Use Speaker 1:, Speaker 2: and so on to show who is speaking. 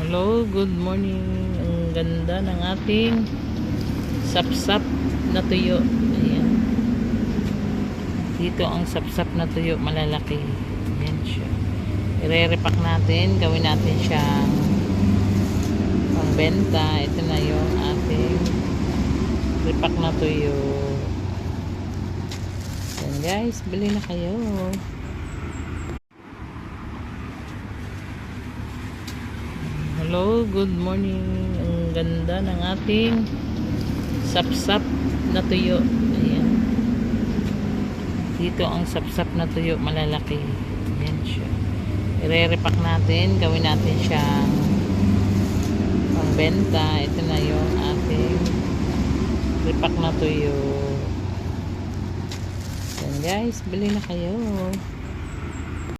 Speaker 1: Hello, good morning. Ang ganda ng ating sapsap na tuyo. Ayan. Dito ang sapsap na tuyo, malalaki. Ayan siya. Ire-repack natin. Gawin natin siyang pangbenta. Ito na yung ating repack na tuyo. Ayan guys, bili na kayo. Hello, good morning. Ang ganda ng ating sapsap na tuyo. Malalaki. Ayan. Dito ang sapsap na tuyo, malalaki. Ire-repack natin. Gawin natin siyang pangbenta. Ito na yung ating repack na tuyo. Ayan guys, bili na kayo. Hello, good morning. Ang ganda ng ating sapsap na tuyo. Ayan. Dito ang sapsap na tuyo, malalaki. Ayan siya. Ire-repack natin. Gawin natin siyang pangbenta. Ito na yung ating repack na tuyo. Ayan guys, bili na kayo.